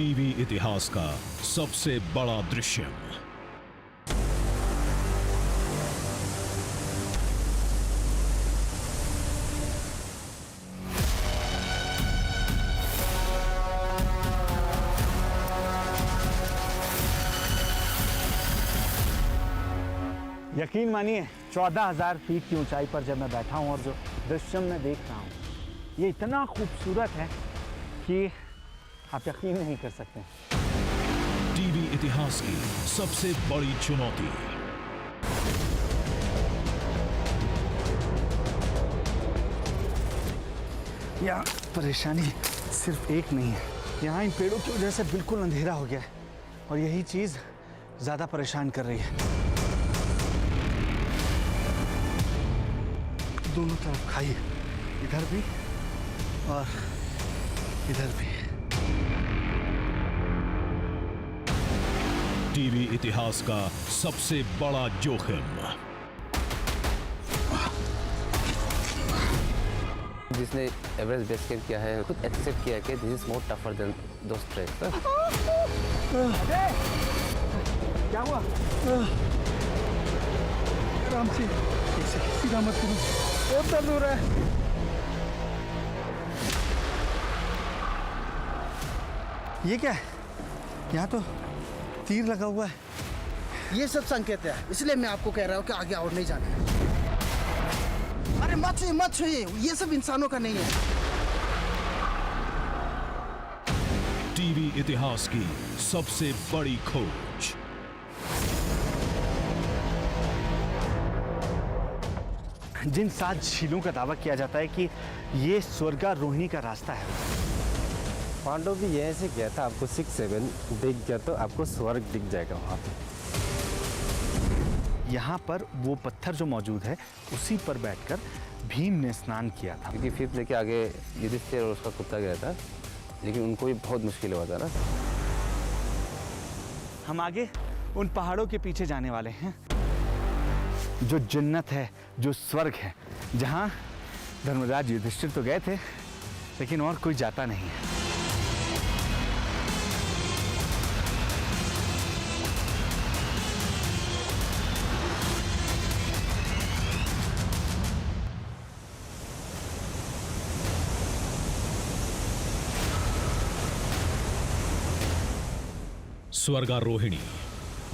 TV इतिहास का सबसे बड़ा दृश्यम। यकीन मानिए 14,000 फीट की ऊंचाई पर जब मैं बैठा हूं और जो दृश्य मैं देख रहा हूं ये इतना खूबसूरत है कि आप यकीन नहीं कर सकते। टीवी इतिहास की सबसे बड़ी चुनौती। यहाँ परेशानी सिर्फ एक नहीं है, यहाँ इन पेड़ों की वजह से बिल्कुल अंधेरा हो गया है और यही चीज ज्यादा परेशान कर रही है। दोनों तरफ खाई, इधर भी और इधर भी। टीवी इतिहास का सबसे बड़ा जोखिम। जिसने एवरेस्ट बेस कैंप किया है खुद एक्सेप्ट किया कि this is more tougher than those treks. क्या हुआ? आराम से, सीधा मत करो, बहुत दर्द हो रहा है। ये क्या है? यहाँ तो तीर लगा हुआ है। ये सब संकेत है, इसलिए मैं आपको कह रहा हूँ कि आगे और नहीं जाना है। अरे मत छुइए, मत छुइए, ये सब इंसानों का नहीं है। टीवी इतिहास की सबसे बड़ी खोज। जिन 7 झीलों का दावा किया जाता है कि ये स्वर्गारोहिणी का रास्ता है। पांडव भी यहीं से गया था, आपको 6-7 दिख गया तो आपको स्वर्ग दिख जाएगा वहाँ पे। यहाँ पर वो पत्थर जो मौजूद है उसी पर बैठकर भीम ने स्नान किया था। क्योंकि फिर लेके आगे युधिष्ठिर और उसका कुत्ता गया था, लेकिन उनको भी बहुत मुश्किल हुआ था ना। हम आगे उन पहाड़ों के पीछे जाने वाले हैं जो जन्नत है, जो स्वर्ग है, जहाँ धर्मराज युधिष्ठिर तो गए थे लेकिन और कोई जाता नहीं है। स्वर्गारोहिणी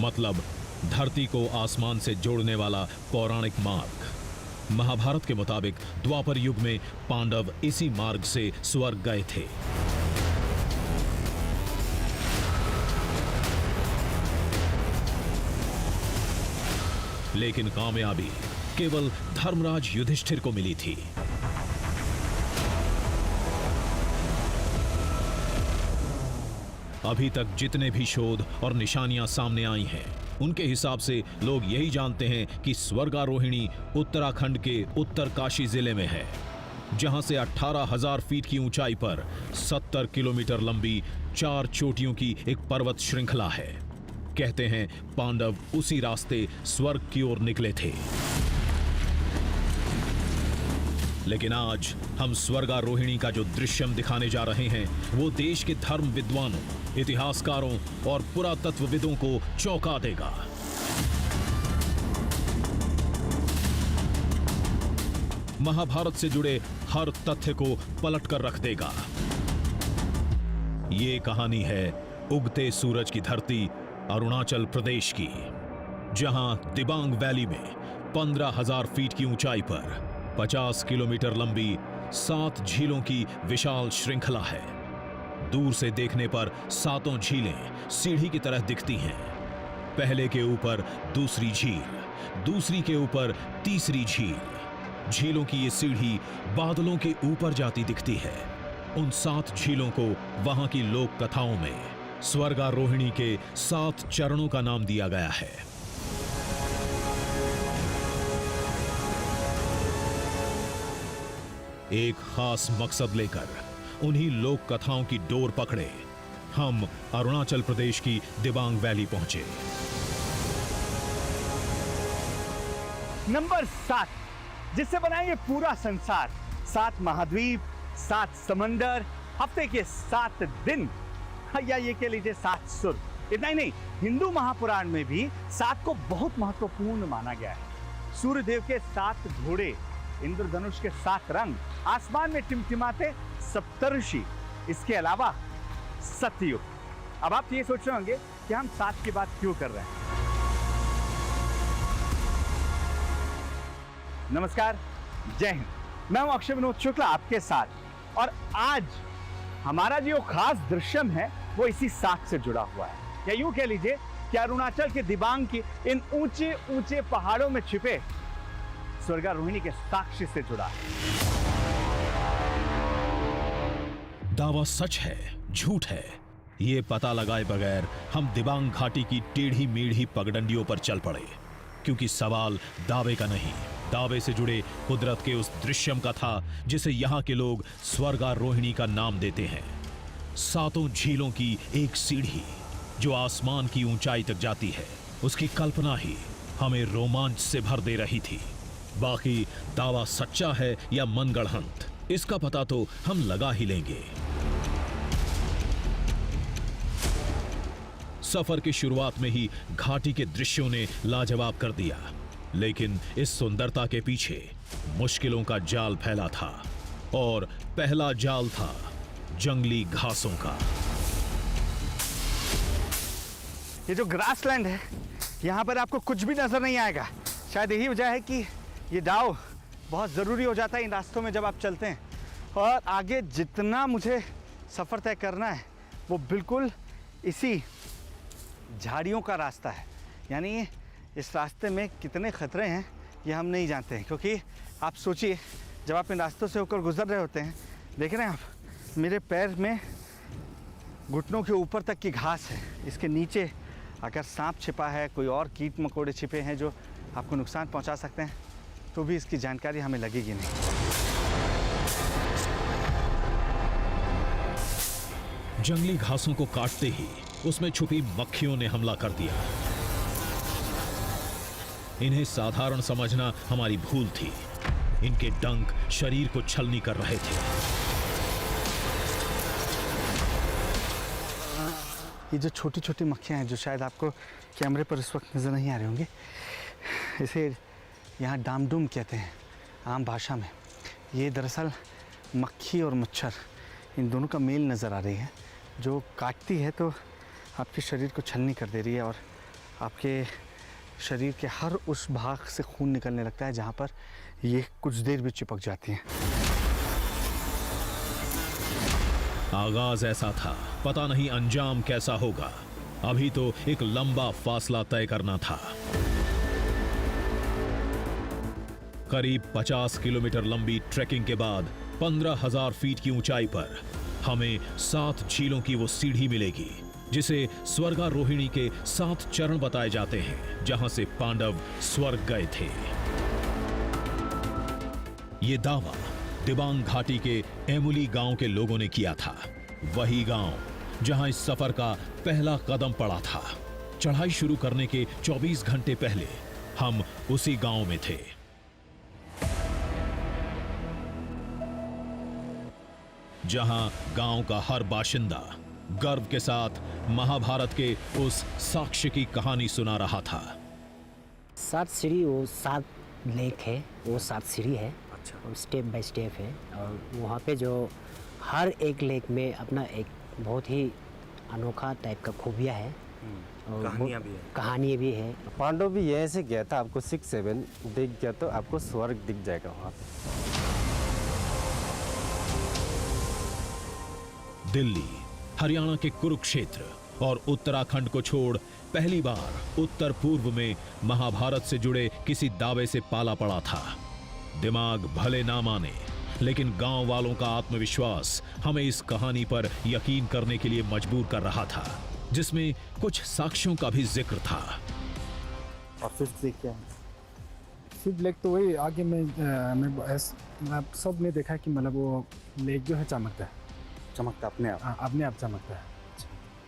मतलब धरती को आसमान से जोड़ने वाला पौराणिक मार्ग। महाभारत के मुताबिक द्वापर युग में पांडव इसी मार्ग से स्वर्ग गए थे। लेकिन कामयाबी केवल धर्मराज युधिष्ठिर को मिली थी। अभी तक जितने भी शोध और निशानियां सामने आई हैं, उनके हिसाब से लोग यही जानते हैं कि स्वर्गारोहिणी उत्तराखंड के उत्तरकाशी जिले में है, जहां से 18,000 फीट की ऊंचाई पर 70 किलोमीटर लंबी 4 चोटियों की एक पर्वत श्रृंखला है। कहते हैं पांडव उसी रास्ते स्वर्ग की ओर निकले थे। लेकिन आज हम स्वर्गारोहिणी का जो दृश्यम दिखाने जा रहे हैं वो देश के धर्म विद्वानों, इतिहासकारों और पुरातत्वविदों को चौंका देगा। महाभारत से जुड़े हर तथ्य को पलट कर रख देगा। ये कहानी है उगते सूरज की धरती अरुणाचल प्रदेश की, जहां दिबांग वैली में 15,000 फीट की ऊंचाई पर 50 किलोमीटर लंबी 7 झीलों की विशाल श्रृंखला है। दूर से देखने पर 7 झीलें सीढ़ी की तरह दिखती हैं। पहले के ऊपर दूसरी झील, दूसरी के ऊपर तीसरी झील। झीलों की ये सीढ़ी बादलों के ऊपर जाती दिखती है। उन 7 झीलों को वहां की लोक कथाओं में स्वर्गारोहिणी के 7 चरणों का नाम दिया गया है। एक खास मकसद लेकर उन्हीं लोक कथाओं की डोर पकड़े हम अरुणाचल प्रदेश की दिबांग वैली पहुंचे। नंबर 7, जिससे बना ये पूरा संसार। 7 महाद्वीप, 7 समंदर, हफ्ते के 7 दिन या ये कह लीजिए 7 सुर। इतना ही नहीं, हिंदू महापुराण में भी 7 को बहुत महत्वपूर्ण माना गया है। सूर्यदेव के 7 घोड़े, इंद्रधनुष के 7 रंग, आसमान में टिमटिमाते सप्तऋषि, इसके अलावा सतयुग। अब आप ये सोच रहे होंगे कि हम 7 की बात क्यों कर रहे हैं। नमस्कार, जय हिंद। मैं हूं अक्षय विनोद शुक्ला आपके साथ, और आज हमारा जो खास दृश्यम है वो इसी 7 से जुड़ा हुआ है, या यूं कह लीजिए कि अरुणाचल के दिबांग की इन ऊंचे ऊंचे पहाड़ों में छिपे स्वर्गारोहिणी के साक्ष्य से जुड़ा है। दावा सच है, झूठ है, ये पता लगाए बगैर हम दिबांग घाटी की टेढ़ी मेढ़ी पगडंडियों पर चल पड़े, क्योंकि सवाल दावे का नहीं, दावे से जुड़े कुदरत के उस दृश्यम का था जिसे यहाँ के लोग स्वर्गारोहिणी का नाम देते हैं। 7 झीलों की एक सीढ़ी जो आसमान की ऊंचाई तक जाती है, उसकी कल्पना ही हमें रोमांच से भर दे रही थी। बाकी दावा सच्चा है या मनगढ़ंत, इसका पता तो हम लगा ही लेंगे। सफर की शुरुआत में ही घाटी के दृश्यों ने लाजवाब कर दिया, लेकिन इस सुंदरता के पीछे मुश्किलों का जाल फैला था, और पहला जाल था जंगली घासों का। ये जो ग्रासलैंड है, यहाँ पर आपको कुछ भी नजर नहीं आएगा। शायद यही वजह है कि ये डाव बहुत ज़रूरी हो जाता है इन रास्तों में जब आप चलते हैं। और आगे जितना मुझे सफ़र तय करना है वो बिल्कुल इसी झाड़ियों का रास्ता है। यानी इस रास्ते में कितने ख़तरे हैं ये हम नहीं जानते हैं, क्योंकि आप सोचिए जब आप इन रास्तों से होकर गुजर रहे होते हैं, देख रहे हैं आप मेरे पैर में घुटनों के ऊपर तक की घास है। इसके नीचे अगर सांप छिपा है, कोई और कीट मकोड़े छिपे हैं जो आपको नुकसान पहुंचा सकते हैं, तो भी इसकी जानकारी हमें लगेगी नहीं। जंगली घासों को काटते ही उसमें छुपी मक्खियों ने हमला कर दिया। इन्हें साधारण समझना हमारी भूल थी। इनके डंक शरीर को छलनी कर रहे थे। ये जो छोटी छोटी मक्खियाँ हैं जो शायद आपको कैमरे पर इस वक्त नज़र नहीं आ रही होंगी, इसे यहाँ डामडूम कहते हैं आम भाषा में। ये दरअसल मक्खी और मच्छर इन दोनों का मेल नज़र आ रही है, जो काटती है तो आपके शरीर को छलनी कर दे रही है, और आपके शरीर के हर उस भाग से खून निकलने लगता है जहाँ पर ये कुछ देर भी चिपक जाती हैं। आगाज ऐसा था, पता नहीं अंजाम कैसा होगा। अभी तो एक लंबा फासला तय करना था। करीब 50 किलोमीटर लंबी ट्रैकिंग के बाद 15,000 फीट की ऊंचाई पर हमें 7 झीलों की वो सीढ़ी मिलेगी जिसे स्वर्गारोहिणी के 7 चरण बताए जाते हैं, जहां से पांडव स्वर्ग गए थे। ये दावा दिबांग घाटी के एमुली गांव के लोगों ने किया था, वही गांव जहां इस सफर का पहला कदम पड़ा था। चढ़ाई शुरू करने के 24 घंटे पहले हम उसी गांव में थे। जहां गांव का हर बाशिंदा गर्व के साथ महाभारत के उस साक्ष्य की कहानी सुना रहा था। 7 सीढ़ी, वो 7 लेक है, वो 7 सीढ़ी है। अच्छा। स्टेप बाय स्टेप है, और वहाँ पे जो हर एक लेक में अपना एक बहुत ही अनोखा टाइप का खूबियाँ है, और कहानियाँ भी है। पांडव भी यहीं से गया था। आपको 6-7 दिख गया तो आपको स्वर्ग दिख जाएगा वहाँ पे। दिल्ली, हरियाणा के कुरुक्षेत्र और उत्तराखंड को छोड़ पहली बार उत्तर पूर्व में महाभारत से जुड़े किसी दावे से पाला पड़ा था। दिमाग भले ना माने, लेकिन गांव वालों का आत्मविश्वास हमें इस कहानी पर यकीन करने के लिए मजबूर कर रहा था, जिसमें कुछ साक्ष्यों का भी जिक्र था। और फिफ्थ लेक क्या है? फिफ्थ लेक तो वही आगे मैं सब ने देखा कि मतलब वो लेक जो है चमकता है। चमकता अपने आप? हाँ, अपने आप चमकता है।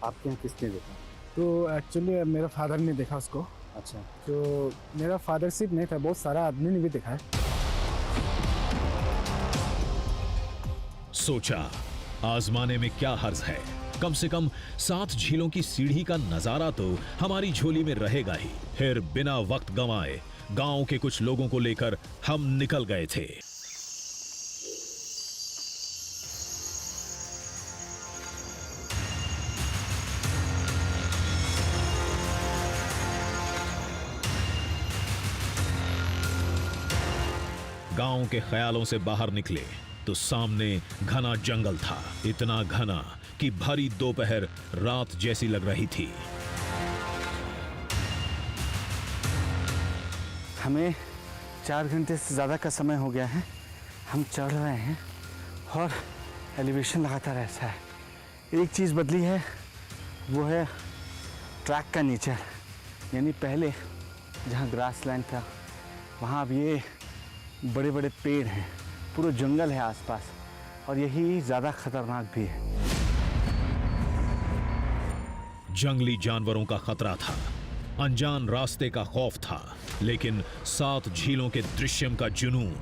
आपके यहाँ किसने देखा? तो एक्चुअली मेरा फादर ने देखा उसको। अच्छा। तो मेरा फादर सिर्फ नहीं था, बहुत सारा आदमी ने भी देखा है। सोचा आजमाने में क्या हर्ज है। कम से कम 7 झीलों की सीढ़ी का नजारा तो हमारी झोली में रहेगा ही। फिर बिना वक्त गंवाए गांव के कुछ लोगों को लेकर हम निकल गए थे। गांव के ख्यालों से बाहर निकले तो सामने घना जंगल था, इतना घना कि भरी दोपहर रात जैसी लग रही थी। हमें 4 घंटे से ज़्यादा का समय हो गया है, हम चढ़ रहे हैं और एलिवेशन लगातार ऐसा है। एक चीज़ बदली है, वो है ट्रैक का नेचर। यानी पहले जहाँ ग्रास लैंड था वहाँ अब ये बड़े बड़े पेड़ हैं, पूरा जंगल है आसपास, और यही ज़्यादा खतरनाक भी है। जंगली जानवरों का खतरा था, अनजान रास्ते का खौफ था, लेकिन 7 झीलों के दृश्यम का जुनून,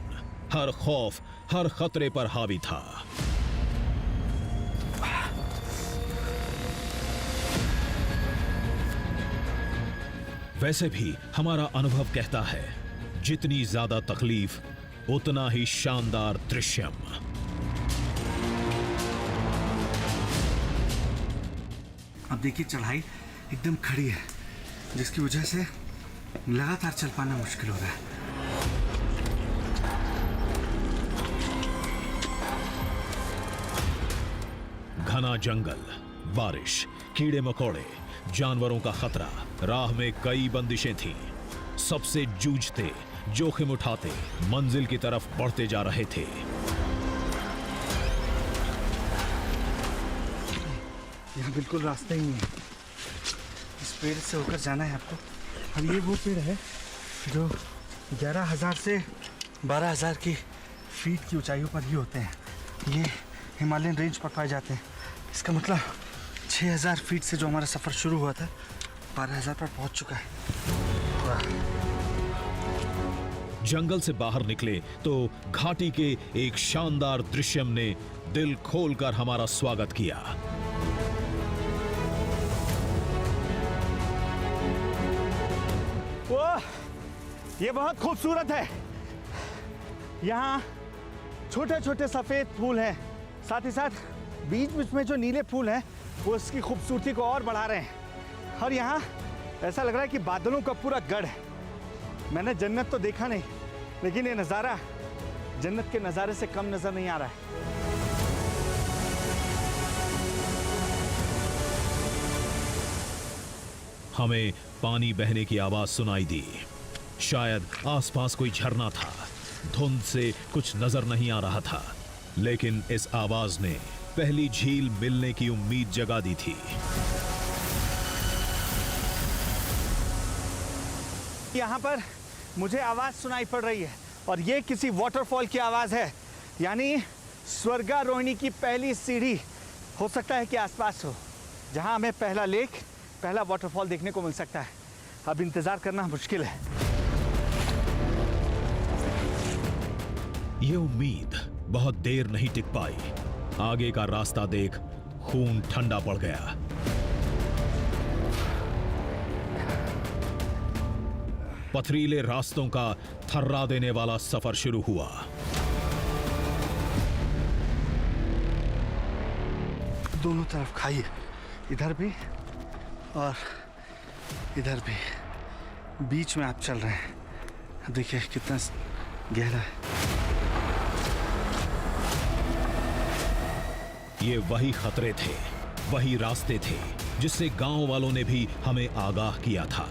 हर खौफ हर खतरे पर हावी था। वैसे भी हमारा अनुभव कहता है, जितनी ज्यादा तकलीफ उतना ही शानदार दृश्यम। अब देखिए चढ़ाई एकदम खड़ी है, जिसकी वजह से लगातार चल पाना मुश्किल हो रहा है। घना जंगल, बारिश, कीड़े मकोड़े, जानवरों का खतरा, राह में कई बंदिशें थीं। सबसे जूझते, जोखिम उठाते मंजिल की तरफ बढ़ते जा रहे थे। यहाँ बिल्कुल रास्ता ही नहीं है, इस पेड़ से होकर जाना है आपको। अब ये वो पेड़ है जो 11,000 से 12,000 की फीट की ऊंचाइयों पर ही होते हैं। ये हिमालयन रेंज पर पाए जाते हैं। इसका मतलब 6,000 फीट से जो हमारा सफ़र शुरू हुआ था 12,000 पर पहुंच चुका है। जंगल से बाहर निकले तो घाटी के एक शानदार दृश्यम ने दिल खोलकर हमारा स्वागत किया। वाह, ये बहुत खूबसूरत है। यहाँ छोटे छोटे सफ़ेद फूल हैं, साथ ही साथ बीच बीच में जो नीले फूल हैं वो इसकी खूबसूरती को और बढ़ा रहे हैं। और यहाँ ऐसा लग रहा है कि बादलों का पूरा गढ़ है। मैंने जन्नत तो देखा नहीं, लेकिन ये नज़ारा जन्नत के नज़ारे से कम नज़र नहीं आ रहा है। हमें पानी बहने की आवाज सुनाई दी। शायद आसपास कोई झरना था। धुंध से कुछ नजर नहीं आ रहा था, लेकिन इस आवाज ने पहली झील मिलने की उम्मीद जगा दी थी। यहाँ पर मुझे आवाज सुनाई पड़ रही है, और ये किसी वाटरफॉल की आवाज है। यानी स्वर्गारोहिणी की पहली सीढ़ी हो सकता है कि आसपास हो, जहाँ हमें पहला लेक, पहला वाटरफॉल देखने को मिल सकता है। अब इंतजार करना मुश्किल है। ये उम्मीद बहुत देर नहीं टिक पाई। आगे का रास्ता देख खून ठंडा पड़ गया। पथरीले रास्तों का थर्रा देने वाला सफर शुरू हुआ। दोनों तरफ खाई है, इधर भी और इधर भी। बीच में आप चल रहे हैं, देखिए कितना गहरा है। ये वही खतरे थे, वही रास्ते थे जिससे गांव वालों ने भी हमें आगाह किया था।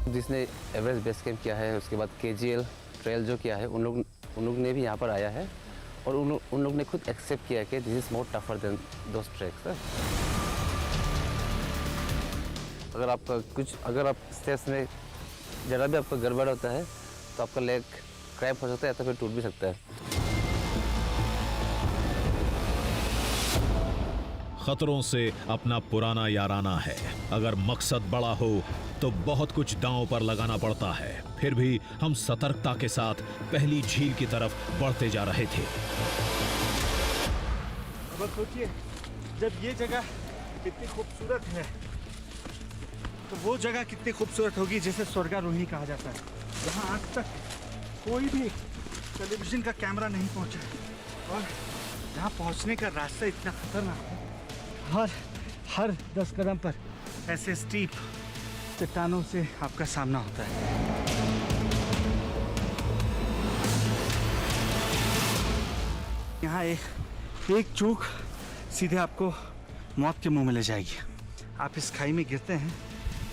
जिसने एवरेस्ट बेस कैंप किया है, उसके बाद KGL ट्रेल जो किया है, उन लोग ने भी यहाँ पर आया है, और उन लोग ने खुद एक्सेप्ट किया कि this is more tougher than those tracks. अगर आप स्टेप्स में जरा भी आपका गड़बड़ होता है तो आपका लेग क्रैम्प हो सकता है, या तो फिर टूट भी सकता है। खतरों से अपना पुराना याराना है। अगर मकसद बड़ा हो तो बहुत कुछ दांव पर लगाना पड़ता है। फिर भी हम सतर्कता के साथ पहली झील की तरफ बढ़ते जा रहे थे। अब सोचिए, जब ये जगह कितनी खूबसूरत है तो वो जगह कितनी खूबसूरत होगी जिसे स्वर्गारोहिणी कहा जाता है। यहाँ आज तक कोई भी टेलीविजन का कैमरा नहीं पहुँचा और यहाँ पहुँचने का रास्ता इतना खतरनाक है। हर 10 कदम पर ऐसे स्टीप चट्टानों से आपका सामना होता है। यहाँ एक चूक सीधे आपको मौत के मुंह में ले जाएगी। आप इस खाई में गिरते हैं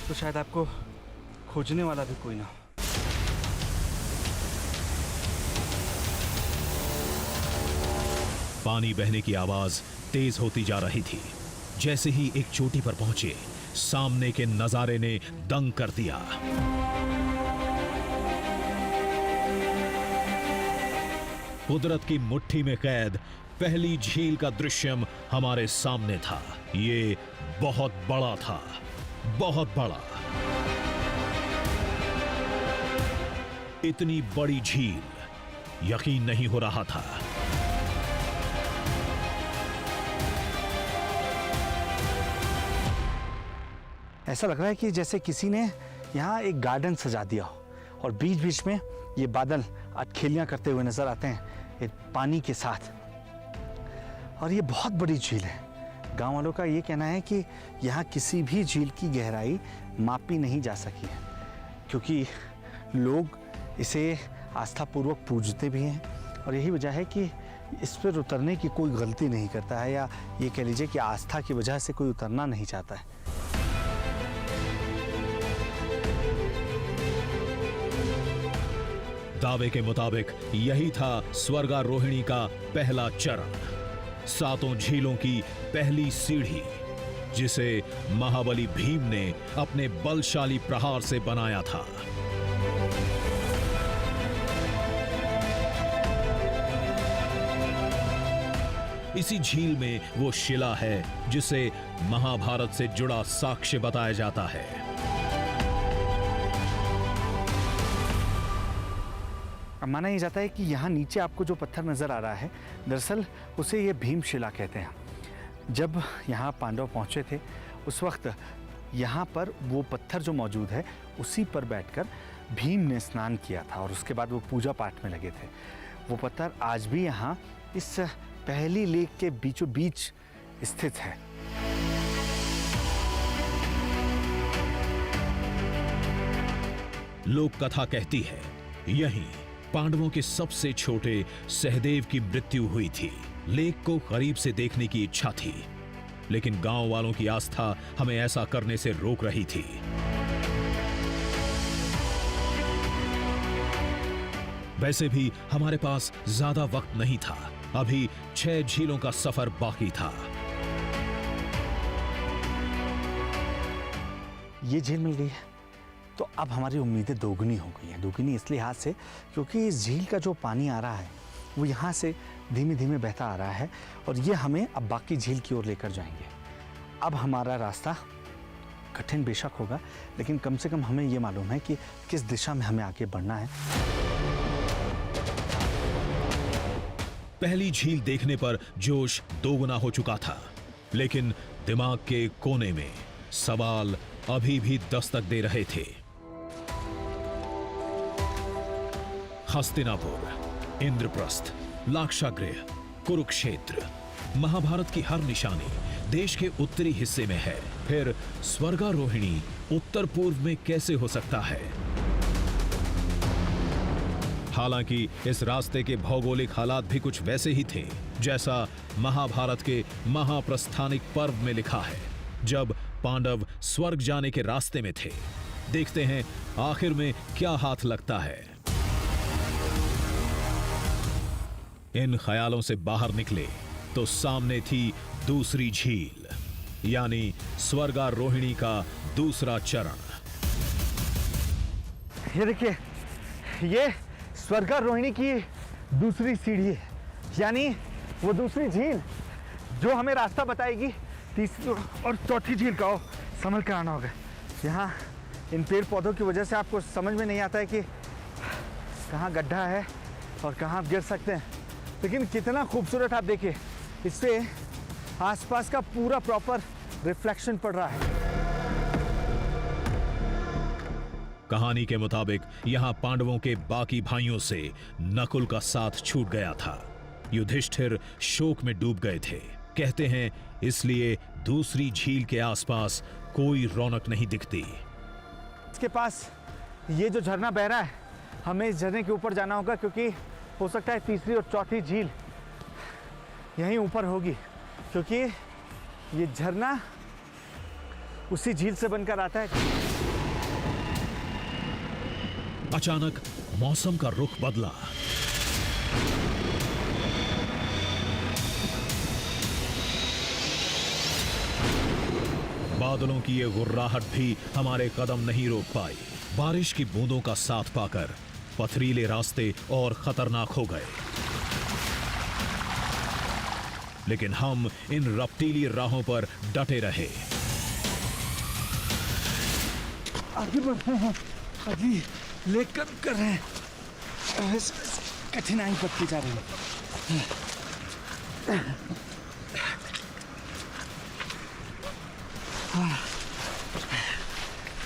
तो शायद आपको खोजने वाला भी कोई ना हो। पानी बहने की आवाज तेज होती जा रही थी। जैसे ही एक चोटी पर पहुंचे, सामने के नजारे ने दंग कर दिया। कुदरत की मुट्ठी में कैद पहली झील का दृश्यम हमारे सामने था। ये बहुत बड़ा था, बहुत बड़ा। इतनी बड़ी झील यकीन नहीं हो रहा था। ऐसा लग रहा है कि जैसे किसी ने यहाँ एक गार्डन सजा दिया हो और बीच बीच में ये बादल अटखेलियां करते हुए नजर आते हैं एक पानी के साथ। और ये बहुत बड़ी झील है। गांव वालों का ये कहना है कि यहाँ किसी भी झील की गहराई मापी नहीं जा सकी है, क्योंकि लोग इसे आस्थापूर्वक पूजते भी हैं और यही वजह है कि इस पर उतरने की कोई गलती नहीं करता है, या ये कह लीजिए कि आस्था की वजह से कोई उतरना नहीं चाहता है। दावे के मुताबिक यही था स्वर्गारोहिणी का पहला चरण, 7 झीलों की पहली सीढ़ी, जिसे महाबली भीम ने अपने बलशाली प्रहार से बनाया था। इसी झील में वो शिला है जिसे महाभारत से जुड़ा साक्ष्य बताया जाता है। माना यह जाता है कि यहाँ नीचे आपको जो पत्थर नजर आ रहा है, दरअसल उसे ये भीमशिला कहते हैं। जब यहाँ पांडव पहुँचे थे उस वक्त यहाँ पर वो पत्थर जो मौजूद है उसी पर बैठकर भीम ने स्नान किया था और उसके बाद वो पूजा पाठ में लगे थे। वो पत्थर आज भी यहाँ इस पहली लेक के बीचों बीच स्थित है। लोक कथा कहती है यहीं पांडवों के सबसे छोटे सहदेव की मृत्यु हुई थी। लेक को करीब से देखने की इच्छा थी, लेकिन गांव वालों की आस्था हमें ऐसा करने से रोक रही थी। वैसे भी हमारे पास ज्यादा वक्त नहीं था। अभी 6 झीलों का सफर बाकी था। ये झील मिल गई है तो अब हमारी उम्मीदें दोगुनी हो गई हैं। दोगुनी इस लिहाज से क्योंकि इस झील का जो पानी आ रहा है वो यहाँ से धीमे धीमे बहता आ रहा है और ये हमें अब बाकी झील की ओर लेकर जाएंगे। अब हमारा रास्ता कठिन बेशक होगा, लेकिन कम से कम हमें ये मालूम है कि किस दिशा में हमें आगे बढ़ना है। पहली झील देखने पर जोश दोगुना हो चुका था, लेकिन दिमाग के कोने में सवाल अभी भी दस्तक दे रहे थे। हस्तिनापुर, इंद्रप्रस्थ, लाक्षागृह, कुरुक्षेत्र, महाभारत की हर निशानी देश के उत्तरी हिस्से में है। फिर स्वर्गारोहिणी उत्तर पूर्व में कैसे हो सकता है? हालांकि इस रास्ते के भौगोलिक हालात भी कुछ वैसे ही थे जैसा महाभारत के महाप्रस्थानिक पर्व में लिखा है, जब पांडव स्वर्ग जाने के रास्ते में थे। देखते हैं आखिर में क्या हाथ लगता है। इन ख्यालों से बाहर निकले तो सामने थी दूसरी झील, यानी स्वर्गारोहिणी का दूसरा चरण। ये देखिए, ये स्वर्गारोहिणी की दूसरी सीढ़ी है, यानी वो दूसरी झील जो हमें रास्ता बताएगी तीसरी और चौथी झील का हो, संभल कर आना होगा। यहाँ इन पेड़ पौधों की वजह से आपको समझ में नहीं आता है कि कहाँ गड्ढा है और कहाँ आप गिर सकते हैं, लेकिन कितना खूबसूरत आप देखिए, इससे आसपास का पूरा प्रॉपर रिफ्लेक्शन पड़ रहा है। कहानी के मुताबिक यहाँ पांडवों के बाकी भाइयों से नकुल का साथ छूट गया था। युधिष्ठिर शोक में डूब गए थे। कहते हैं इसलिए दूसरी झील के आसपास कोई रौनक नहीं दिखती। इसके पास ये जो झरना बह रहा है, हमें इस झरने के ऊपर जाना होगा, क्योंकि हो सकता है तीसरी और चौथी झील यहीं ऊपर होगी, क्योंकि ये झरना उसी झील से बनकर आता है। अचानक मौसम का रुख बदला। बादलों की ये गुर्राहट भी हमारे कदम नहीं रोक पाई। बारिश की बूंदों का साथ पाकर पथरीले रास्ते और खतरनाक हो गए, लेकिन हम इन रफ्तीली राहों पर डटे रहे। आगे बढ़ रहे हैं, अभी लेकर कर रहे हैं, कठिनाई बढ़ती जा रही है।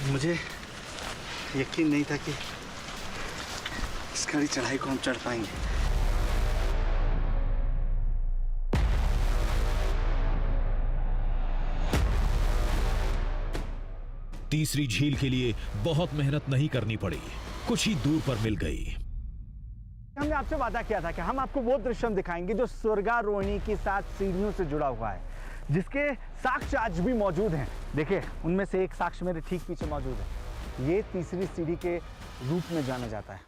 मुझे यकीन नहीं था कि इस कड़ी चढ़ाई को हम चढ़ पाएंगे। तीसरी झील के लिए बहुत मेहनत नहीं करनी पड़ी, कुछ ही दूर पर मिल गई। हमने आपसे वादा किया था कि हम आपको वो दृश्य दिखाएंगे जो स्वर्गारोहिणी की 7 सीढ़ियों से जुड़ा हुआ है, जिसके साक्ष्य आज भी मौजूद हैं। देखिए, उनमें से एक साक्ष्य मेरे ठीक पीछे मौजूद है। ये तीसरी सीढ़ी के रूप में जाना जाता है।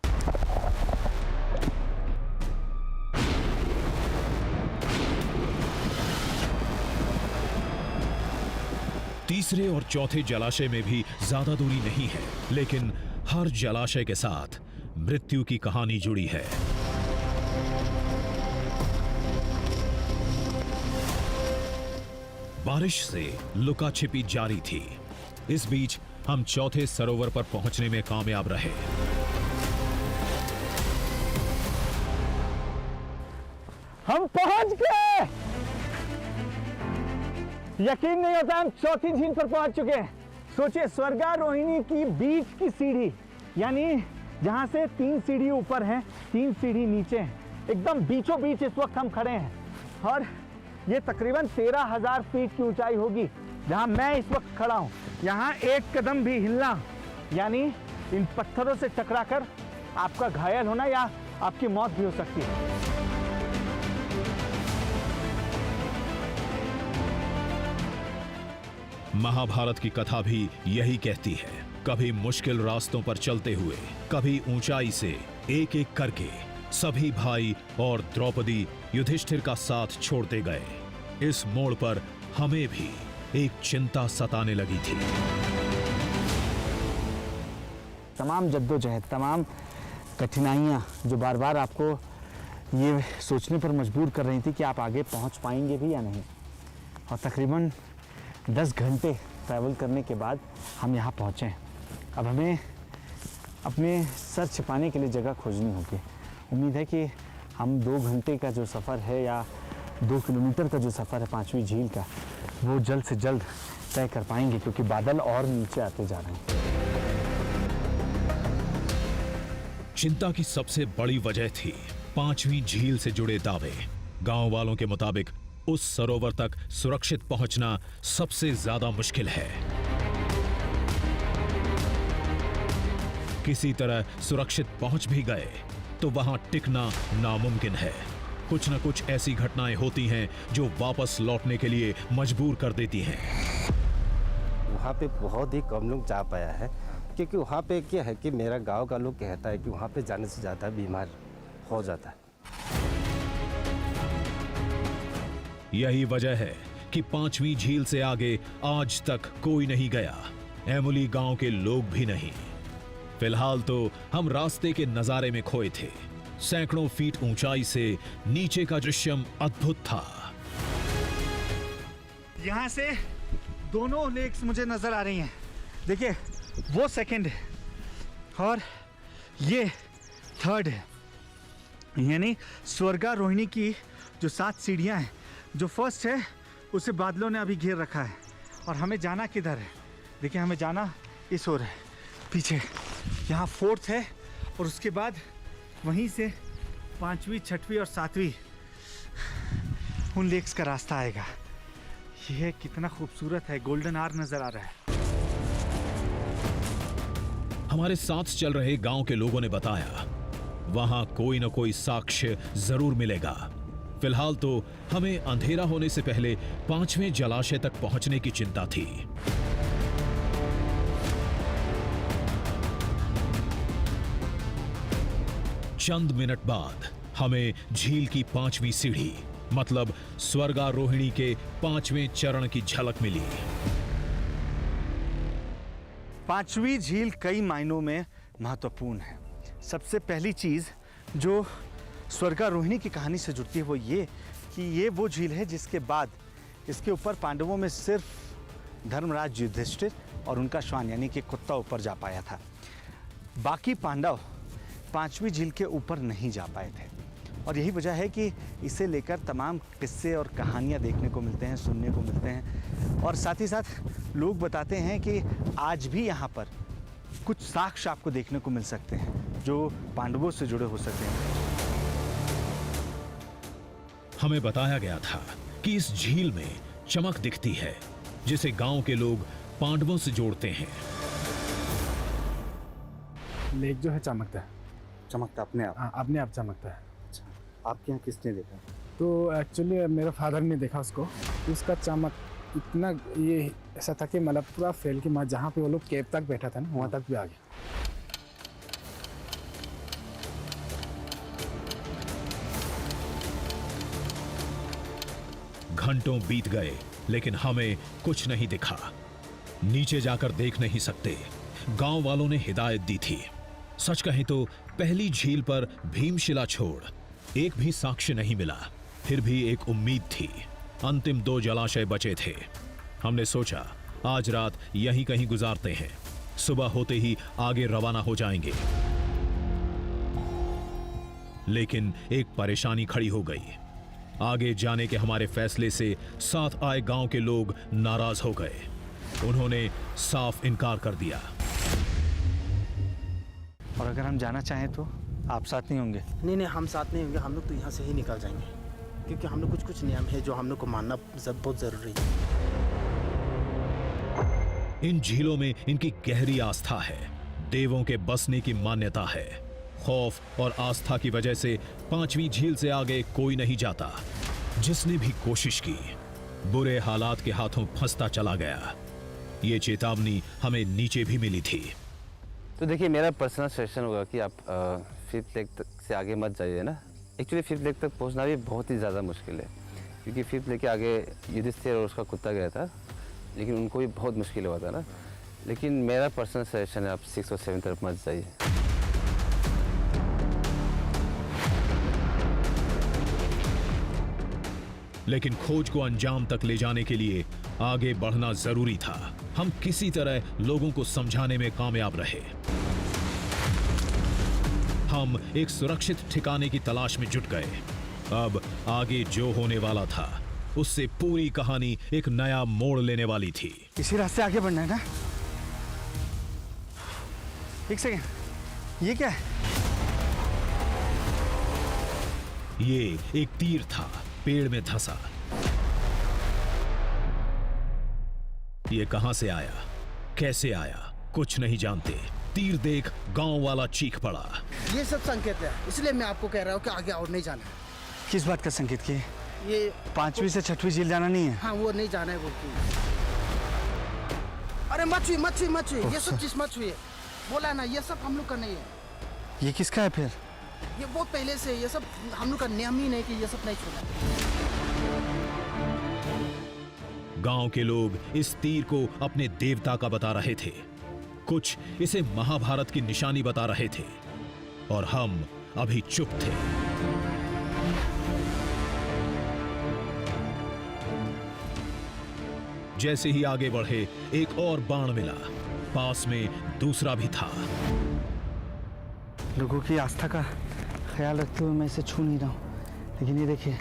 तीसरे और चौथे जलाशय में भी ज्यादा दूरी नहीं है, लेकिन हर जलाशय के साथ मृत्यु की कहानी जुड़ी है। बारिश से लुका छिपी जारी थी। इस बीच हम चौथे सरोवर पर पहुंचने में कामयाब रहे। हम पहुंच गए। यकीन नहीं होता, हम चौथी झील पर पहुंच चुके हैं। सोचिए, स्वर्गारोहिणी की बीच की सीढ़ी, यानी जहां से 3 सीढ़ी ऊपर हैं, 3 सीढ़ी नीचे हैं, एकदम बीचों बीच इस वक्त हम खड़े हैं। और ये तकरीबन 13,000 फीट की ऊंचाई होगी जहां मैं इस वक्त खड़ा हूं। यहां एक कदम भी हिलना, यानी इन पत्थरों से टकराकर आपका घायल होना या आपकी मौत भी हो सकती है। महाभारत की कथा भी यही कहती है। कभी मुश्किल रास्तों पर चलते हुए, कभी ऊंचाई से एक एक करके सभी भाई और द्रौपदी युधिष्ठिर का साथ छोड़ते गए। इस मोड़ पर हमें भी एक चिंता सताने लगी थी। तमाम जद्दोजहद, तमाम कठिनाइयाँ जो बार बार आपको ये सोचने पर मजबूर कर रही थी कि आप आगे पहुंच पाएंगे भी या नहीं। और तकरीबन 10 घंटे ट्रैवल करने के बाद हम यहाँ पहुँचे हैं। अब हमें अपने सर छिपाने के लिए जगह खोजनी होगी। उम्मीद है कि हम 2 घंटे का जो सफ़र है या 2 किलोमीटर का जो सफ़र है 5वीं झील का, वो जल्द से जल्द तय कर पाएंगे, क्योंकि बादल और नीचे आते जा रहे हैं। चिंता की सबसे बड़ी वजह थी 5वीं झील से जुड़े दावे। गांव वालों के मुताबिक उस सरोवर तक सुरक्षित पहुंचना सबसे ज्यादा मुश्किल है। किसी तरह सुरक्षित पहुंच भी गए तो वहां टिकना नामुमकिन है। कुछ न कुछ ऐसी घटनाएं होती हैं जो वापस लौटने के लिए मजबूर कर देती हैं। वहाँ पे बहुत ही कम लोग जा पाया है, क्योंकि वहाँ पे क्या है कि मेरा गांव का लोग कहता है कि वहाँ पे जाने से ज़्यादा बीमार हो जाता है। यही वजह है कि 5वीं झील से आगे आज तक कोई नहीं गया, एमुली गांव के लोग भी नहीं। फिलहाल तो हम रास्ते के नजारे में खोए थे। सैकड़ों फीट ऊंचाई से नीचे का दृश्य अद्भुत था। यहाँ से दोनों लेक्स मुझे नज़र आ रही हैं। देखिए वो सेकंड है और ये थर्ड है, यानी स्वर्गारोहिणी की जो 7 सीढ़ियाँ हैं, जो फर्स्ट है उसे बादलों ने अभी घेर रखा है और हमें जाना किधर है? देखिए हमें जाना इस ओर है, पीछे यहाँ 4th है और उसके बाद वहीं से 5वीं 6वीं और 7वीं उन लेक्स का रास्ता आएगा। यह कितना खूबसूरत है, गोल्डन आर नजर आ रहा है। हमारे साथ चल रहे गांव के लोगों ने बताया वहां कोई न कोई साक्ष्य जरूर मिलेगा। फिलहाल तो हमें अंधेरा होने से पहले 5वें जलाशय तक पहुंचने की चिंता थी। चंद मिनट बाद हमें झील की 5वीं सीढ़ी मतलब स्वर्गारोहिणी के 5वें चरण की झलक मिली। 5वीं झील कई मायनों में महत्वपूर्ण है। सबसे पहली चीज़ जो स्वर्गारोहिणी की कहानी से जुड़ती है वो ये कि ये वो झील है जिसके बाद इसके ऊपर पांडवों में सिर्फ धर्मराज युधिष्ठिर और उनका श्वान यानी कि कुत्ता ऊपर जा पाया था। बाकी पांडव 5वीं झील के ऊपर नहीं जा पाए थे और यही वजह है कि इसे लेकर तमाम किस्से और कहानियाँ देखने को मिलते हैं, सुनने को मिलते हैं और साथ ही साथ लोग बताते हैं कि आज भी यहाँ पर कुछ साक्ष्य आपको देखने को मिल सकते हैं जो पांडवों से जुड़े हो सकते हैं। हमें बताया गया था कि इस झील में चमक दिखती है जिसे गांव के लोग पांडवों से जोड़ते हैं। लेक जो है चमकता है, चमकता अपने आप? हाँ, अपने आप चमकता है। आपके यहाँ किसने देखा? तो एक्चुअली मेरे फादर ने देखा उसको, तो उसका चमक इतना ये ऐसा था कि मतलब पूरा फैल के जहाँ पे वो लोग कैब तक बैठा था ना वहाँ तक भी आ गया। घंटों बीत गए लेकिन हमें कुछ नहीं दिखा। नीचे जाकर देख नहीं सकते। गांव वालों ने हिदायत दी थी। सच कहें तो पहली झील पर भीमशिला छोड़ एक भी साक्ष्य नहीं मिला। फिर भी एक उम्मीद थी। अंतिम 2 जलाशय बचे थे। हमने सोचा आज रात यहीं कहीं गुजारते हैं, सुबह होते ही आगे रवाना हो जाएंगे। लेकिन एक परेशानी खड़ी हो गई। आगे जाने के हमारे फैसले से साथ आए गांव के लोग नाराज हो गए। उन्होंने साफ इनकार कर दिया। और अगर हम जाना चाहें तो आप साथ नहीं होंगे? नहीं, हम साथ नहीं होंगे। हम लोग तो यहाँ से ही निकल जाएंगे क्योंकि हम लोग कुछ नियम है जो हम लोग को मानना बहुत ज़रूरी है। इन झीलों में इनकी गहरी आस्था है। देवों के बसने की मान्यता है। खौफ और आस्था की वजह से 5वीं झील से आगे कोई नहीं जाता। जिसने भी कोशिश की बुरे हालात के हाथों फंसता चला गया। ये चेतावनी हमें नीचे भी मिली थी। तो देखिए मेरा पर्सनल सजेशन होगा कि आप 5th लेक तक से आगे मत जाइए ना। एक्चुअली 5th लेक तक पहुंचना भी बहुत ही ज़्यादा मुश्किल है क्योंकि 5th लेक के आगे युधिष्ठिर और उसका कुत्ता गया था, लेकिन उनको भी बहुत मुश्किल हुआ था ना। लेकिन मेरा पर्सनल सजेशन है आप 6 और 7 तरफ मत जाइए। लेकिन खोज को अंजाम तक ले जाने के लिए आगे बढ़ना जरूरी था। हम किसी तरह लोगों को समझाने में कामयाब रहे। हम एक सुरक्षित ठिकाने की तलाश में जुट गए। अब आगे जो होने वाला था उससे पूरी कहानी एक नया मोड़ लेने वाली थी। इसी रास्ते आगे बढ़ना है ना? एक सेकेंड, ये क्या है? ये एक तीर था, पेड़ में धंसा। ये कहां से आया, कैसे आया, कुछ नहीं जानते। तीर देख गांव वाला चीख पड़ा। ये सब संकेत है, इसलिए मैं आपको कह रहा हूँ कि आगे और नहीं जाना है। किस बात का संकेत किए? ये 5वीं से 6वीं झील जाना नहीं है? हाँ, वो नहीं जाना है बोलती। अरे मत छुई, ये सब चीज मत छुइए। बोला ना, ये सब हम लोग का नहीं है। ये किसका है फिर? ये बहुत पहले से ये सब हम लोग का नियम ही नहीं कि ये सब नहीं छूना। गांव के लोग इस तीर को अपने देवता का बता रहे थे। कुछ इसे महाभारत की निशानी बता रहे थे और हम अभी चुप थे। जैसे ही आगे बढ़े एक और बाण मिला, पास में दूसरा भी था। लोगों की आस्था का ख्याल रखते हुए मैं इसे छू नहीं रहा हूँ, लेकिन ये देखिए,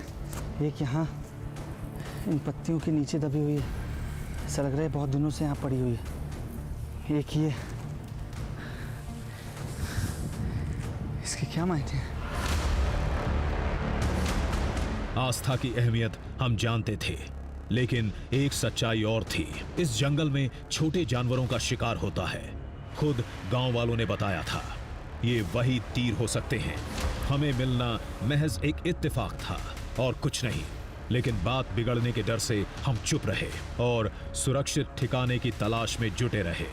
एक यहाँ इन पत्तियों के नीचे दबी हुई है। ऐसा लग रहा है बहुत दिनों से यहाँ पड़ी हुई है। एक ये, इसके क्या मायने हैं? आस्था की अहमियत हम जानते थे, लेकिन एक सच्चाई और थी। इस जंगल में छोटे जानवरों का शिकार होता है। खुद गांव वालों ने बताया था, ये वही तीर हो सकते हैं। हमें मिलना महज एक इत्तेफाक था और कुछ नहीं, लेकिन बात बिगड़ने के डर से हम चुप रहे और सुरक्षित ठिकाने की तलाश में जुटे रहे।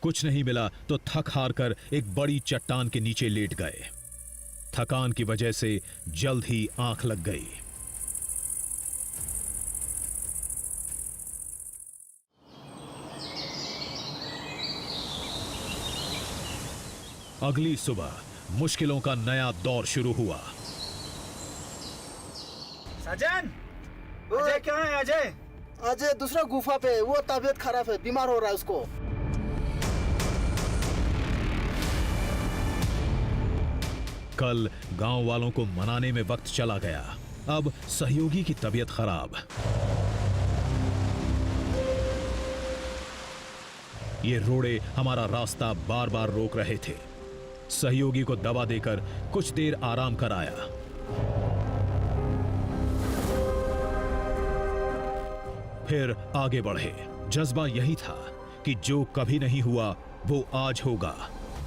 कुछ नहीं मिला तो थक हार कर एक बड़ी चट्टान के नीचे लेट गए। थकान की वजह से जल्द ही आंख लग गई। अगली सुबह मुश्किलों का नया दौर शुरू हुआ। साजन, अजय कहाँ है? अजय अजय दूसरा गुफा पे, वो तबीयत खराब है, बीमार हो रहा है उसको। कल गांव वालों को मनाने में वक्त चला गया, अब सहयोगी की तबीयत खराब। ये रोड़े हमारा रास्ता बार बार रोक रहे थे। सहयोगी को दवा देकर कुछ देर आराम कराया। फिर आगे बढ़े। जज्बा यही था कि जो कभी नहीं हुआ वो आज होगा।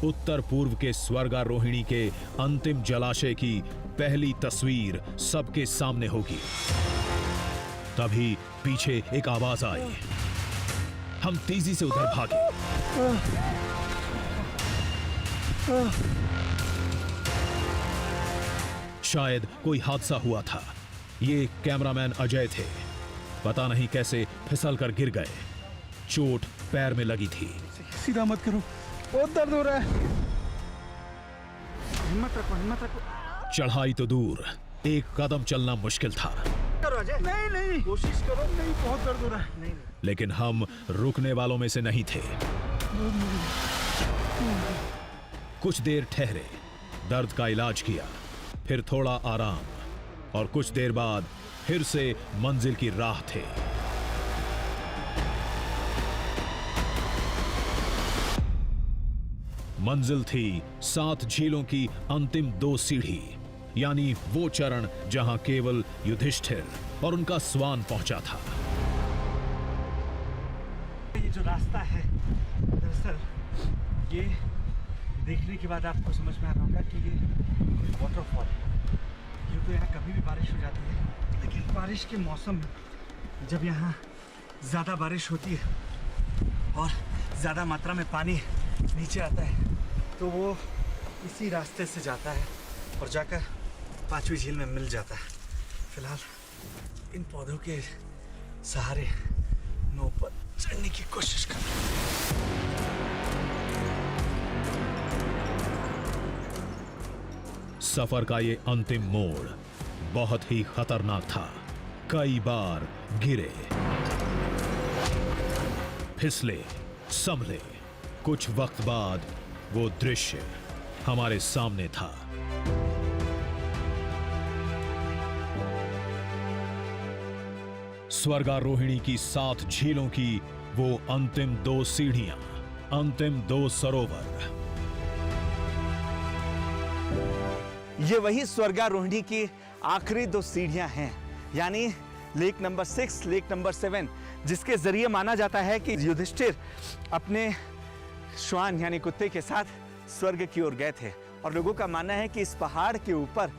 उत्तर पूर्व के स्वर्गारोहिणी के अंतिम जलाशय की पहली तस्वीर सबके सामने होगी। तभी पीछे एक आवाज आई। हम तेजी से उधर भागे। शायद कोई हादसा हुआ था। ये कैमरामैन अजय थे। पता नहीं कैसे फिसल कर गिर गए। चोट पैर में लगी थी। सीधा मत करो, बहुत दर्द हो रहा है। हिम्मत रखो, हिम्मत रखो। चढ़ाई तो दूर, एक कदम चलना मुश्किल था। करो अजय। नहीं नहीं, कोशिश करो। नहीं, बहुत दर्द हो रहा है। नहीं, नहीं। लेकिन हम रुकने वालों में से नहीं थे। कुछ देर ठहरे, दर्द का इलाज किया, फिर थोड़ा आराम और कुछ देर बाद फिर से मंजिल की राह थे। मंजिल थी 7 झीलों की अंतिम 2 सीढ़ी, यानी वो चरण जहां केवल युधिष्ठिर और उनका स्वान पहुंचा था। ये जो रास्ता है, दरअसल ये देखने के बाद आपको समझ में आ रहा होगा कि ये कोई वाटरफॉल है। ये तो यहाँ कभी भी बारिश हो जाती है, लेकिन बारिश के मौसम में जब यहाँ ज़्यादा बारिश होती है और ज़्यादा मात्रा में पानी नीचे आता है, तो वो इसी रास्ते से जाता है और जाकर 5वीं झील में मिल जाता है। फिलहाल इन पौधों के सहारे मैं ऊपर चढ़ने की कोशिश कर रहा हूँ। सफर का ये अंतिम मोड़ बहुत ही खतरनाक था। कई बार गिरे, फिसले, संभले। कुछ वक्त बाद वो दृश्य हमारे सामने था। स्वर्गारोहिणी की 7 झीलों की वो अंतिम 2 सीढ़ियां, अंतिम 2 सरोवर। ये वही स्वर्गारोहिणी की आखिरी 2 सीढ़ियां हैं, यानी लेक नंबर 6, लेक नंबर 7, जिसके जरिए माना जाता है कि युधिष्ठिर अपने श्वान यानी कुत्ते के साथ स्वर्ग की ओर गए थे। और लोगों का मानना है कि इस पहाड़ के ऊपर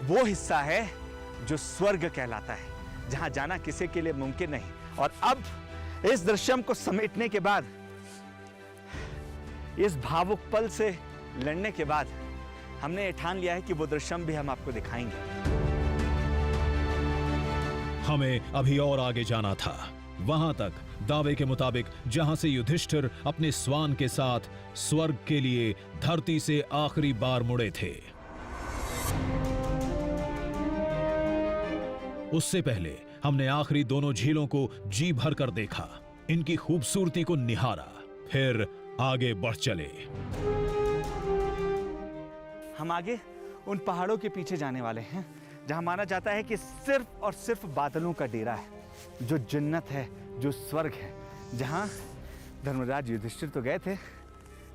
वो हिस्सा है जो स्वर्ग कहलाता है, जहां जाना किसी के लिए मुमकिन नहीं। और अब इस दृश्यम को समेटने के बाद, इस भावुक पल से लड़ने के बाद, हमने ये ठान लिया है कि वो दृश्यम भी हम आपको दिखाएंगे। हमें अभी और आगे जाना था, वहां तक दावे के मुताबिक जहां से युधिष्ठिर अपने स्वान के साथ स्वर्ग के लिए धरती से आखिरी बार मुड़े थे। उससे पहले हमने आखिरी दोनों झीलों को जी भर कर देखा, इनकी खूबसूरती को निहारा, फिर आगे बढ़ चले। हम आगे उन पहाड़ों के पीछे जाने वाले हैं जहां माना जाता है कि सिर्फ और सिर्फ बादलों का डेरा है, जो जन्नत है, जो स्वर्ग है, जहां धर्मराज युधिष्ठिर तो गए थे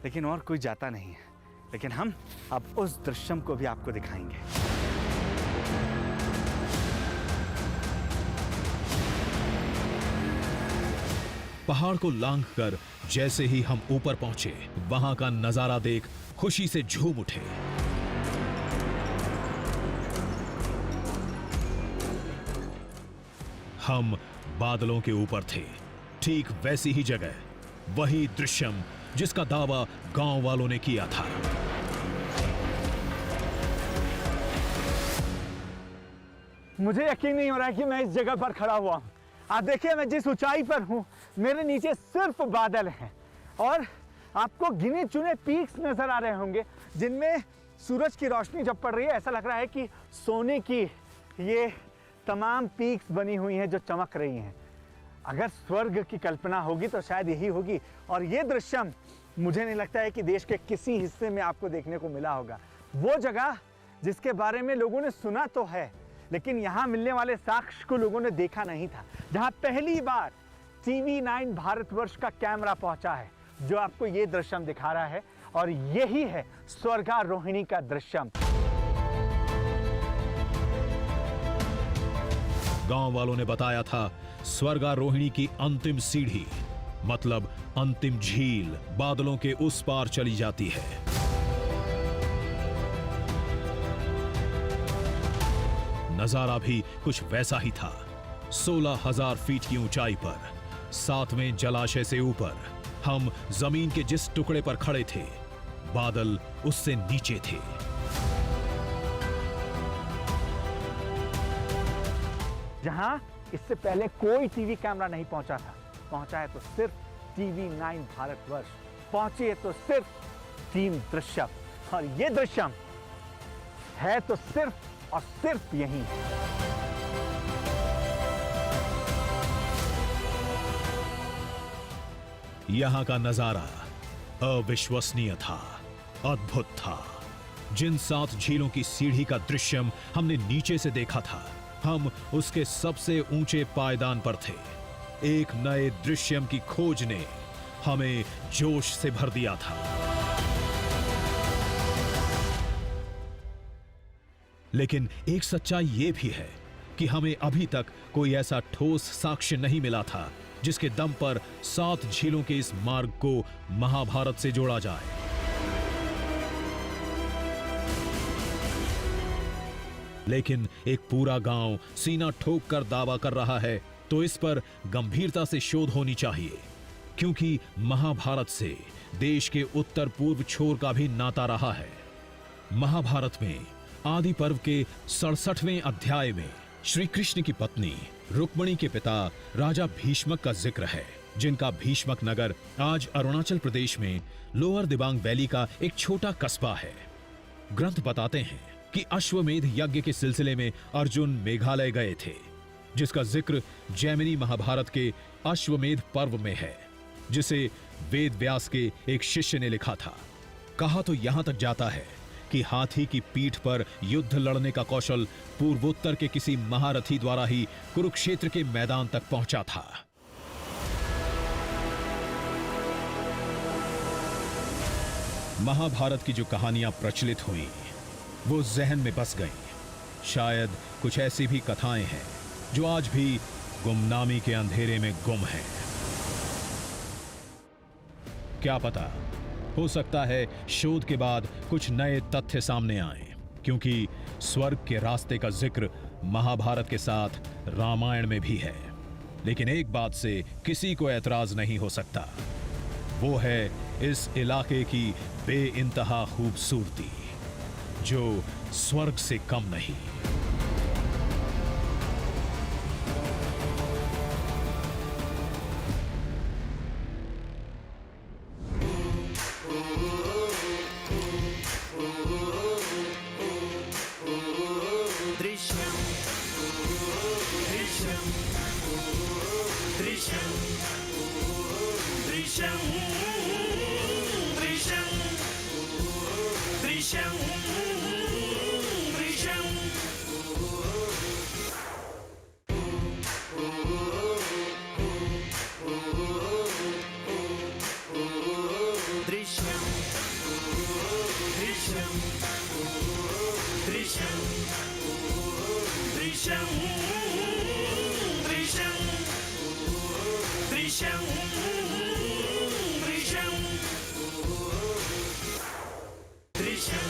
लेकिन और कोई जाता नहीं है। लेकिन हम अब उस दृश्यम को भी आपको दिखाएंगे। पहाड़ को लांघकर जैसे ही हम ऊपर पहुंचे, वहां का नजारा देख खुशी से झूम उठे। हम बादलों के ऊपर थे, ठीक वैसी ही जगह, वही दृश्यम जिसका दावा गांव वालों ने किया था। मुझे यकीन नहीं हो रहा है कि मैं इस जगह पर खड़ा हुआ हूं। आप देखिए, मैं जिस ऊंचाई पर हूं, मेरे नीचे सिर्फ बादल हैं और आपको गिने चुने पीक्स नजर आ रहे होंगे जिनमें सूरज की रोशनी जब पड़ रही है ऐसा लग रहा है कि सोने की ये तमाम पीक्स बनी हुई हैं जो चमक रही हैं। अगर स्वर्ग की कल्पना होगी तो शायद यही होगी। और ये दृश्यम मुझे नहीं लगता है कि देश के किसी हिस्से में आपको देखने को मिला होगा। वो जगह जिसके बारे में लोगों ने सुना तो है लेकिन यहाँ मिलने वाले साक्ष्य को लोगों ने देखा नहीं था, जहाँ पहली बार TV9 भारतवर्ष का कैमरा पहुंचा है, जो आपको ये दृश्यम दिखा रहा है। और यही है स्वर्गारोहिणी का दृश्यम। गांव वालों ने बताया था, स्वर्गारोहिणी की अंतिम सीढ़ी मतलब अंतिम झील बादलों के उस पार चली जाती है। नजारा भी कुछ वैसा ही था। 16,000 फीट की ऊंचाई पर, 7वें जलाशय से ऊपर, हम जमीन के जिस टुकड़े पर खड़े थे, बादल उससे नीचे थे। जहां इससे पहले कोई टीवी कैमरा नहीं पहुंचा था, पहुंचा है तो सिर्फ TV9 भारतवर्ष, पहुंची है तो सिर्फ टीम दृश्यम। और ये दृश्यम है तो सिर्फ और सिर्फ यही। यहां का नजारा अविश्वसनीय था, अद्भुत था। जिन 7 झीलों की सीढ़ी का दृश्यम हमने नीचे से देखा था, हम उसके सबसे ऊंचे पायदान पर थे। एक नए दृश्यम की खोज ने हमें जोश से भर दिया था। लेकिन एक सच्चाई यह भी है कि हमें अभी तक कोई ऐसा ठोस साक्ष्य नहीं मिला था जिसके दम पर 7 झीलों के इस मार्ग को महाभारत से जोड़ा जाए। लेकिन एक पूरा गांव सीना ठोक कर दावा कर रहा है, तो इस पर गंभीरता से शोध होनी चाहिए, क्योंकि महाभारत से देश के उत्तर पूर्व छोर का भी नाता रहा है। महाभारत में आदि पर्व के 67वें अध्याय में श्री कृष्ण की पत्नी रुक्मिणी के पिता राजा भीष्मक का जिक्र है, जिनका भीष्मक नगर आज अरुणाचल प्रदेश में लोअर दिबांग वैली का एक छोटा कस्बा है। ग्रंथ बताते हैं कि अश्वमेध यज्ञ के सिलसिले में अर्जुन मेघालय गए थे, जिसका जिक्र जैमिनी महाभारत के अश्वमेध पर्व में है, जिसे वेद व्यास के एक शिष्य ने लिखा था। कहा तो यहां तक जाता है कि हाथी की पीठ पर युद्ध लड़ने का कौशल पूर्वोत्तर के किसी महारथी द्वारा ही कुरुक्षेत्र के मैदान तक पहुंचा था। महाभारत की जो कहानियां प्रचलित हुई वो जहन में बस गईं। शायद कुछ ऐसी भी कथाएं हैं जो आज भी गुमनामी के अंधेरे में गुम हैं। क्या पता, हो सकता है शोध के बाद कुछ नए तथ्य सामने आए, क्योंकि स्वर्ग के रास्ते का जिक्र महाभारत के साथ रामायण में भी है। लेकिन एक बात से किसी को ऐतराज नहीं हो सकता, वो है इस इलाके की बेइंतहा खूबसूरती, जो स्वर्ग से कम नहीं। दृश्यम